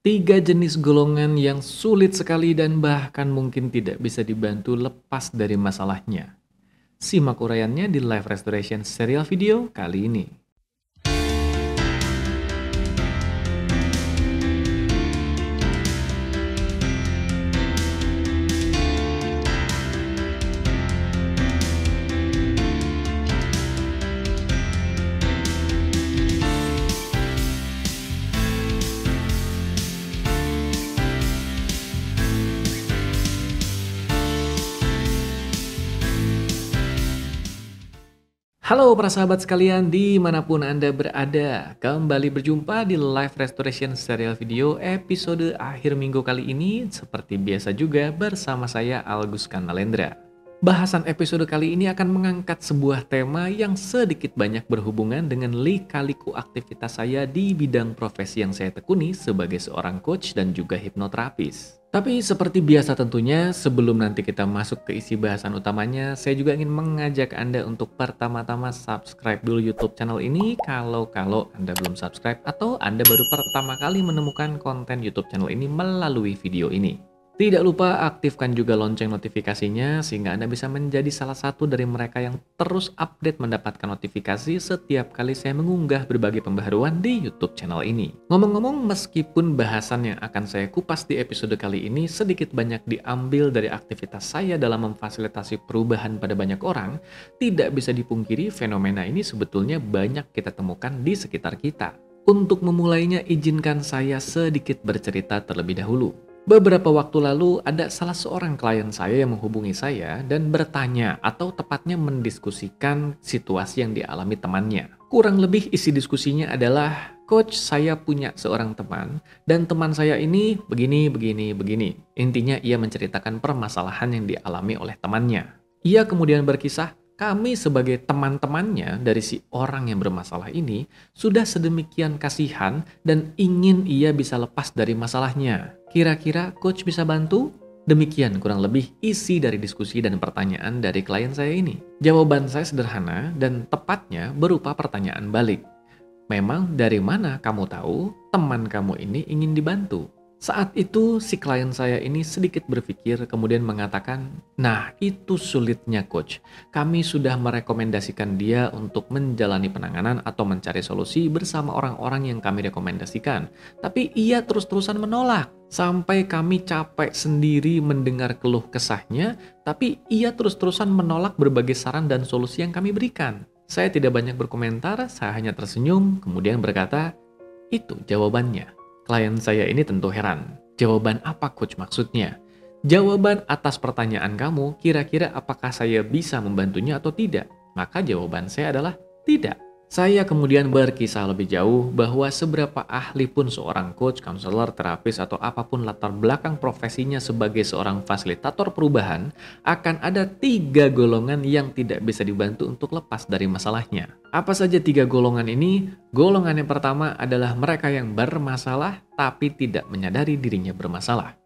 Tiga jenis golongan yang sulit sekali dan bahkan mungkin tidak bisa dibantu lepas dari masalahnya. Simak uraiannya di live restoration serial video kali ini. Halo para sahabat sekalian dimanapun Anda berada. Kembali berjumpa di live restoration serial video episode akhir minggu kali ini. Seperti biasa juga bersama saya Agus Kanalendra. Bahasan episode kali ini akan mengangkat sebuah tema yang sedikit banyak berhubungan dengan lika-liku aktivitas saya di bidang profesi yang saya tekuni sebagai seorang coach dan juga hipnoterapis. Tapi seperti biasa tentunya, sebelum nanti kita masuk ke isi bahasan utamanya, saya juga ingin mengajak Anda untuk pertama-tama subscribe dulu YouTube channel ini kalau Anda belum subscribe atau Anda baru pertama kali menemukan konten YouTube channel ini melalui video ini. Tidak lupa aktifkan juga lonceng notifikasinya sehingga Anda bisa menjadi salah satu dari mereka yang terus update mendapatkan notifikasi setiap kali saya mengunggah berbagai pembaharuan di YouTube channel ini. Ngomong-ngomong, meskipun bahasan yang akan saya kupas di episode kali ini sedikit banyak diambil dari aktivitas saya dalam memfasilitasi perubahan pada banyak orang, tidak bisa dipungkiri fenomena ini sebetulnya banyak kita temukan di sekitar kita. Untuk memulainya, izinkan saya sedikit bercerita terlebih dahulu. Beberapa waktu lalu ada salah seorang klien saya yang menghubungi saya dan bertanya atau tepatnya mendiskusikan situasi yang dialami temannya. Kurang lebih isi diskusinya adalah, "Coach, saya punya seorang teman dan teman saya ini begini. Intinya ia menceritakan permasalahan yang dialami oleh temannya. Ia kemudian berkisah, kami sebagai teman-temannya dari si orang yang bermasalah ini sudah sedemikian kasihan dan ingin ia bisa lepas dari masalahnya. Kira-kira coach bisa bantu?" Demikian kurang lebih isi dari diskusi dan pertanyaan dari klien saya ini. Jawaban saya sederhana dan tepatnya berupa pertanyaan balik. "Memang dari mana kamu tahu teman kamu ini ingin dibantu?" Saat itu si klien saya ini sedikit berpikir kemudian mengatakan, "Nah itu sulitnya coach. Kami sudah merekomendasikan dia untuk menjalani penanganan atau mencari solusi bersama orang-orang yang kami rekomendasikan. Tapi ia terus-terusan menolak. Sampai kami capek sendiri mendengar keluh kesahnya, tapi ia terus-terusan menolak berbagai saran dan solusi yang kami berikan." Saya tidak banyak berkomentar, saya hanya tersenyum kemudian berkata, "Itu jawabannya." Klien saya ini tentu heran. "Jawaban apa coach maksudnya?" "Jawaban atas pertanyaan kamu, kira-kira apakah saya bisa membantunya atau tidak?" Maka jawaban saya adalah tidak. Saya kemudian berkisah lebih jauh bahwa seberapa ahli pun seorang coach, konselor, terapis, atau apapun latar belakang profesinya sebagai seorang fasilitator perubahan, akan ada tiga golongan yang tidak bisa dibantu untuk lepas dari masalahnya. Apa saja tiga golongan ini? Golongan yang pertama adalah mereka yang bermasalah tapi tidak menyadari dirinya bermasalah.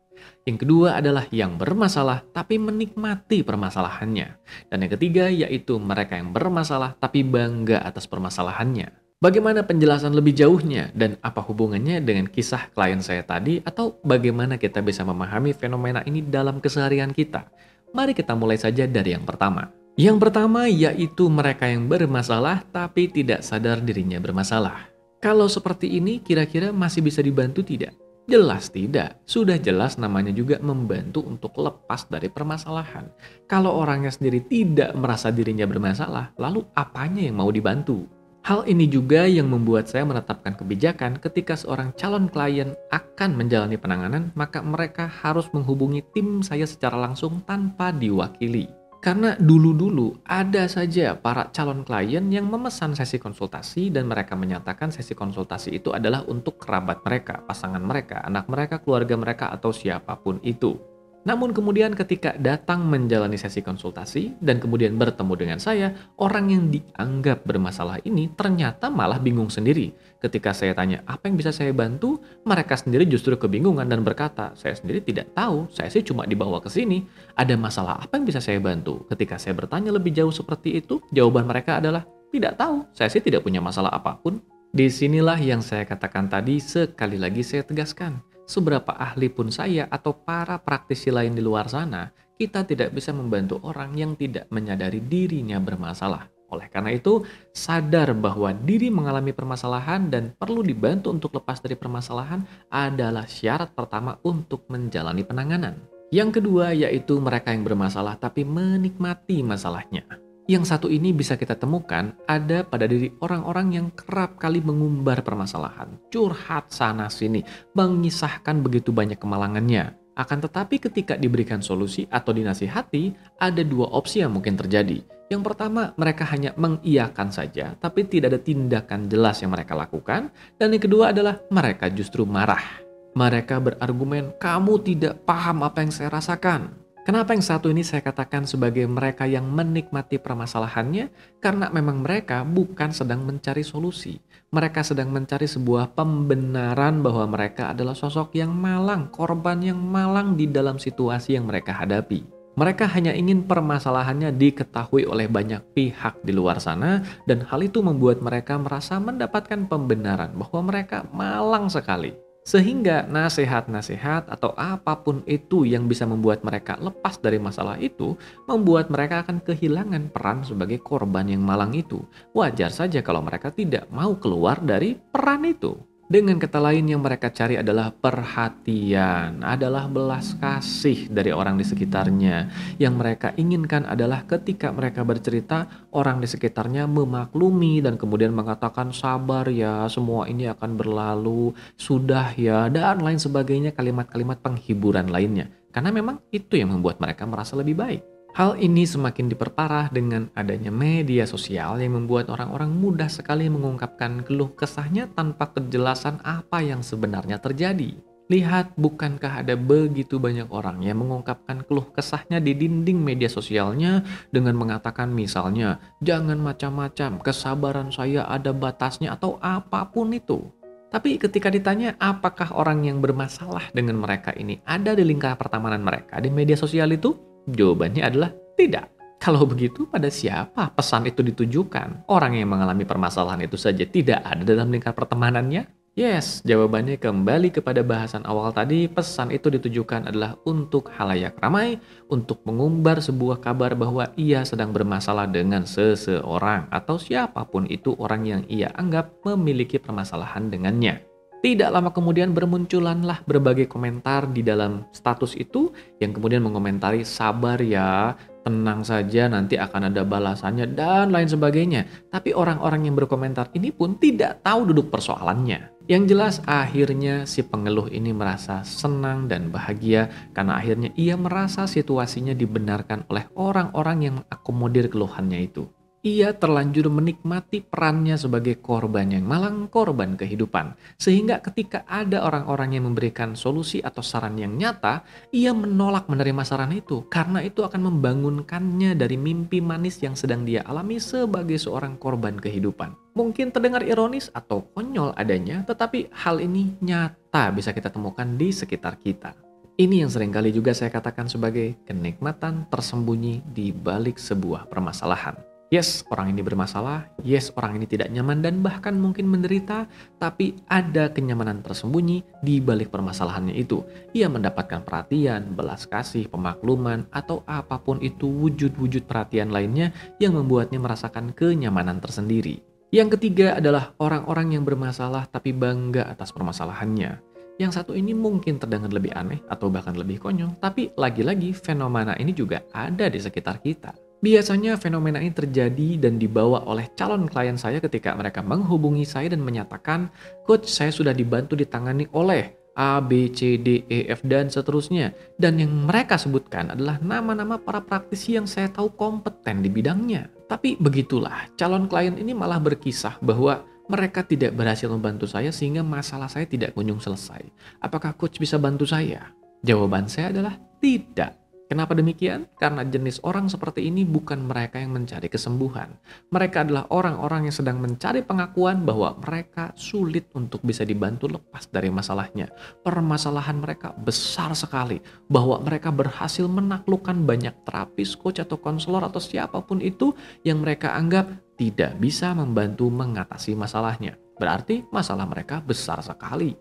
Yang kedua adalah yang bermasalah tapi menikmati permasalahannya. Dan yang ketiga yaitu mereka yang bermasalah tapi bangga atas permasalahannya. Bagaimana penjelasan lebih jauhnya dan apa hubungannya dengan kisah klien saya tadi atau bagaimana kita bisa memahami fenomena ini dalam keseharian kita? Mari kita mulai saja dari yang pertama. Yang pertama yaitu mereka yang bermasalah tapi tidak sadar dirinya bermasalah. Kalau seperti ini kira-kira masih bisa dibantu tidak? Jelas tidak. Sudah jelas namanya juga membantu untuk lepas dari permasalahan. Kalau orangnya sendiri tidak merasa dirinya bermasalah, lalu apanya yang mau dibantu? Hal ini juga yang membuat saya menetapkan kebijakan ketika seorang calon klien akan menjalani penanganan, maka mereka harus menghubungi tim saya secara langsung tanpa diwakili. Karena dulu-dulu ada saja para calon klien yang memesan sesi konsultasi dan mereka menyatakan sesi konsultasi itu adalah untuk kerabat mereka, pasangan mereka, anak mereka, keluarga mereka, atau siapapun itu. Namun kemudian ketika datang menjalani sesi konsultasi dan kemudian bertemu dengan saya, orang yang dianggap bermasalah ini ternyata malah bingung sendiri. Ketika saya tanya apa yang bisa saya bantu, mereka sendiri justru kebingungan dan berkata, "Saya sendiri tidak tahu, saya sih cuma dibawa ke sini. Ada masalah apa yang bisa saya bantu?" Ketika saya bertanya lebih jauh seperti itu, jawaban mereka adalah, "Tidak tahu, saya sih tidak punya masalah apapun." Disinilah yang saya katakan tadi, sekali lagi saya tegaskan. seberapa ahli pun saya atau para praktisi lain di luar sana, kita tidak bisa membantu orang yang tidak menyadari dirinya bermasalah. Oleh karena itu, sadar bahwa diri mengalami permasalahan dan perlu dibantu untuk lepas dari permasalahan adalah syarat pertama untuk menjalani penanganan. Yang kedua yaitu mereka yang bermasalah tapi menikmati masalahnya. Yang satu ini bisa kita temukan ada pada diri orang-orang yang kerap kali mengumbar permasalahan, curhat sana-sini, mengisahkan begitu banyak kemalangannya. Akan tetapi ketika diberikan solusi atau dinasihati, ada dua opsi yang mungkin terjadi. Yang pertama, mereka hanya mengiyakan saja, tapi tidak ada tindakan jelas yang mereka lakukan. Dan yang kedua adalah mereka justru marah. Mereka berargumen, kamu tidak paham apa yang saya rasakan. Kenapa yang satu ini saya katakan sebagai mereka yang menikmati permasalahannya? Karena memang mereka bukan sedang mencari solusi. Mereka sedang mencari sebuah pembenaran bahwa mereka adalah sosok yang malang, korban yang malang di dalam situasi yang mereka hadapi. Mereka hanya ingin permasalahannya diketahui oleh banyak pihak di luar sana dan hal itu membuat mereka merasa mendapatkan pembenaran bahwa mereka malang sekali. Sehingga nasihat-nasihat atau apapun itu yang bisa membuat mereka lepas dari masalah itu, membuat mereka akan kehilangan peran sebagai korban yang malang itu. Wajar saja kalau mereka tidak mau keluar dari peran itu. Dengan kata lain yang mereka cari adalah perhatian, adalah belas kasih dari orang di sekitarnya. Yang mereka inginkan adalah ketika mereka bercerita, orang di sekitarnya memaklumi dan kemudian mengatakan sabar ya, semua ini akan berlalu, sudah ya, dan lain sebagainya kalimat-kalimat penghiburan lainnya. Karena memang itu yang membuat mereka merasa lebih baik. Hal ini semakin diperparah dengan adanya media sosial yang membuat orang-orang mudah sekali mengungkapkan keluh kesahnya tanpa kejelasan apa yang sebenarnya terjadi. Lihat, bukankah ada begitu banyak orang yang mengungkapkan keluh kesahnya di dinding media sosialnya dengan mengatakan misalnya, jangan macam-macam, kesabaran saya ada batasnya atau apapun itu. Tapi ketika ditanya apakah orang yang bermasalah dengan mereka ini ada di lingkaran pertemanan mereka di media sosial itu? Jawabannya adalah tidak. Kalau begitu, pada siapa pesan itu ditujukan? Orang yang mengalami permasalahan itu saja tidak ada dalam lingkar pertemanannya? Yes, jawabannya kembali kepada bahasan awal tadi, pesan itu ditujukan adalah untuk halayak ramai, untuk mengumbar sebuah kabar bahwa ia sedang bermasalah dengan seseorang atau siapapun itu orang yang ia anggap memiliki permasalahan dengannya. Tidak lama kemudian bermunculanlah berbagai komentar di dalam status itu yang kemudian mengomentari sabar ya, tenang saja nanti akan ada balasannya dan lain sebagainya. Tapi orang-orang yang berkomentar ini pun tidak tahu duduk persoalannya. Yang jelas akhirnya si pengeluh ini merasa senang dan bahagia karena akhirnya ia merasa situasinya dibenarkan oleh orang-orang yang mengakomodir keluhannya itu. Ia terlanjur menikmati perannya sebagai korban yang malang, korban kehidupan. Sehingga ketika ada orang-orang yang memberikan solusi atau saran yang nyata, ia menolak menerima saran itu. Karena itu akan membangunkannya dari mimpi manis yang sedang dia alami sebagai seorang korban kehidupan. Mungkin terdengar ironis atau konyol adanya, tetapi hal ini nyata bisa kita temukan di sekitar kita. Ini yang seringkali juga saya katakan sebagai kenikmatan tersembunyi di balik sebuah permasalahan. Yes, orang ini bermasalah, yes, orang ini tidak nyaman dan bahkan mungkin menderita, tapi ada kenyamanan tersembunyi di balik permasalahannya itu. Ia mendapatkan perhatian, belas kasih, pemakluman, atau apapun itu wujud-wujud perhatian lainnya yang membuatnya merasakan kenyamanan tersendiri. Yang ketiga adalah orang-orang yang bermasalah tapi bangga atas permasalahannya. Yang satu ini mungkin terdengar lebih aneh atau bahkan lebih konyol, tapi lagi-lagi fenomena ini juga ada di sekitar kita. Biasanya fenomena ini terjadi dan dibawa oleh calon klien saya ketika mereka menghubungi saya dan menyatakan, "Coach, saya sudah dibantu ditangani oleh A, B, C, D, E, F, dan seterusnya." Dan yang mereka sebutkan adalah nama-nama para praktisi yang saya tahu kompeten di bidangnya. Tapi begitulah, calon klien ini malah berkisah bahwa mereka tidak berhasil membantu saya sehingga masalah saya tidak kunjung selesai. Apakah coach bisa bantu saya? Jawaban saya adalah tidak. Kenapa demikian? Karena jenis orang seperti ini bukan mereka yang mencari kesembuhan. Mereka adalah orang-orang yang sedang mencari pengakuan bahwa mereka sulit untuk bisa dibantu lepas dari masalahnya. Permasalahan mereka besar sekali, bahwa mereka berhasil menaklukkan banyak terapis, coach atau konselor atau siapapun itu yang mereka anggap tidak bisa membantu mengatasi masalahnya. Berarti masalah mereka besar sekali.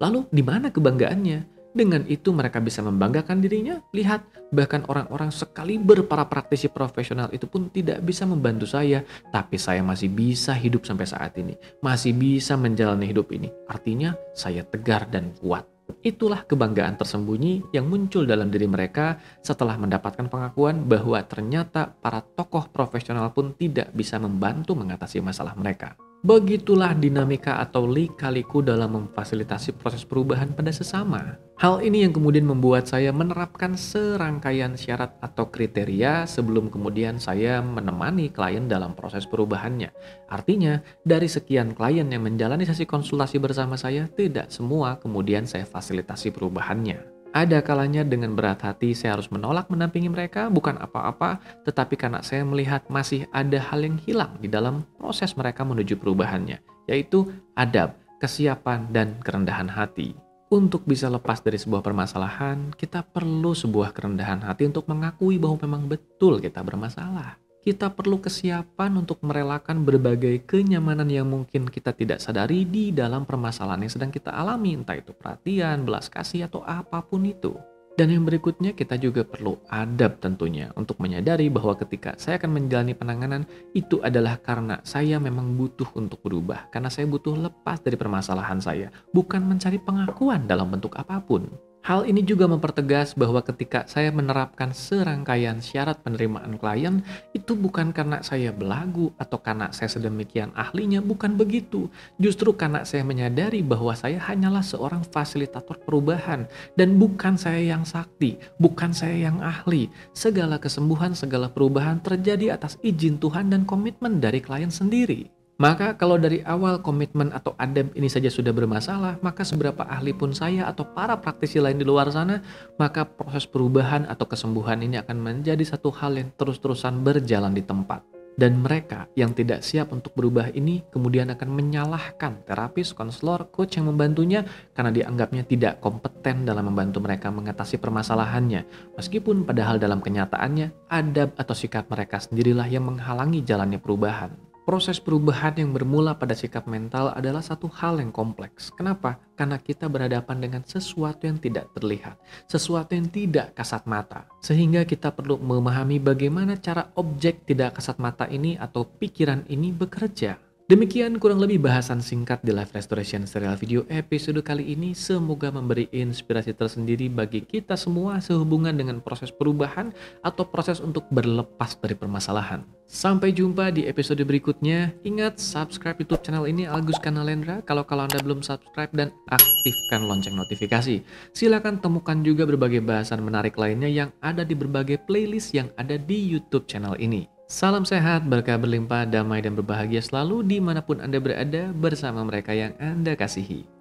Lalu di mana kebanggaannya? Dengan itu mereka bisa membanggakan dirinya. Lihat, bahkan orang-orang sekaliber para praktisi profesional itu pun tidak bisa membantu saya, tapi saya masih bisa hidup sampai saat ini, masih bisa menjalani hidup ini. Artinya saya tegar dan kuat. Itulah kebanggaan tersembunyi yang muncul dalam diri mereka setelah mendapatkan pengakuan bahwa ternyata para tokoh profesional pun tidak bisa membantu mengatasi masalah mereka. Begitulah dinamika atau lika-liku dalam memfasilitasi proses perubahan pada sesama. Hal ini yang kemudian membuat saya menerapkan serangkaian syarat atau kriteria sebelum kemudian saya menemani klien dalam proses perubahannya. Artinya, dari sekian klien yang menjalani sesi konsultasi bersama saya, tidak semua kemudian saya fasilitasi perubahannya. Ada kalanya dengan berat hati saya harus menolak mendampingi mereka, bukan apa-apa, tetapi karena saya melihat masih ada hal yang hilang di dalam proses mereka menuju perubahannya, yaitu adab, kesiapan, dan kerendahan hati. Untuk bisa lepas dari sebuah permasalahan, kita perlu sebuah kerendahan hati untuk mengakui bahwa memang betul kita bermasalah. Kita perlu kesiapan untuk merelakan berbagai kenyamanan yang mungkin kita tidak sadari di dalam permasalahan yang sedang kita alami, entah itu perhatian, belas kasih, atau apapun itu. Dan yang berikutnya kita juga perlu adab tentunya untuk menyadari bahwa ketika saya akan menjalani penanganan itu adalah karena saya memang butuh untuk berubah, karena saya butuh lepas dari permasalahan saya, bukan mencari pengakuan dalam bentuk apapun. Hal ini juga mempertegas bahwa ketika saya menerapkan serangkaian syarat penerimaan klien, itu bukan karena saya belagu atau karena saya sedemikian ahlinya, bukan begitu. Justru karena saya menyadari bahwa saya hanyalah seorang fasilitator perubahan dan bukan saya yang sakti, bukan saya yang ahli. Segala kesembuhan, segala perubahan terjadi atas izin Tuhan dan komitmen dari klien sendiri. Maka kalau dari awal komitmen atau adab ini saja sudah bermasalah, maka seberapa ahli pun saya atau para praktisi lain di luar sana, maka proses perubahan atau kesembuhan ini akan menjadi satu hal yang terus-terusan berjalan di tempat. Dan mereka yang tidak siap untuk berubah ini kemudian akan menyalahkan terapis, konselor, coach yang membantunya karena dianggapnya tidak kompeten dalam membantu mereka mengatasi permasalahannya. Meskipun padahal dalam kenyataannya, adab atau sikap mereka sendirilah yang menghalangi jalannya perubahan. Proses perubahan yang bermula pada sikap mental adalah satu hal yang kompleks. Kenapa? Karena kita berhadapan dengan sesuatu yang tidak terlihat, sesuatu yang tidak kasat mata. Sehingga kita perlu memahami bagaimana cara objek tidak kasat mata ini atau pikiran ini bekerja. Demikian kurang lebih bahasan singkat di Live Restoration Serial Video episode kali ini. Semoga memberi inspirasi tersendiri bagi kita semua sehubungan dengan proses perubahan atau proses untuk berlepas dari permasalahan. Sampai jumpa di episode berikutnya. Ingat, subscribe YouTube channel ini Agus Kanalendra kalau Anda belum subscribe, dan aktifkan lonceng notifikasi. Silakan temukan juga berbagai bahasan menarik lainnya yang ada di berbagai playlist yang ada di YouTube channel ini. Salam sehat, berkah berlimpah, damai dan berbahagia selalu dimanapun Anda berada bersama mereka yang Anda kasihi.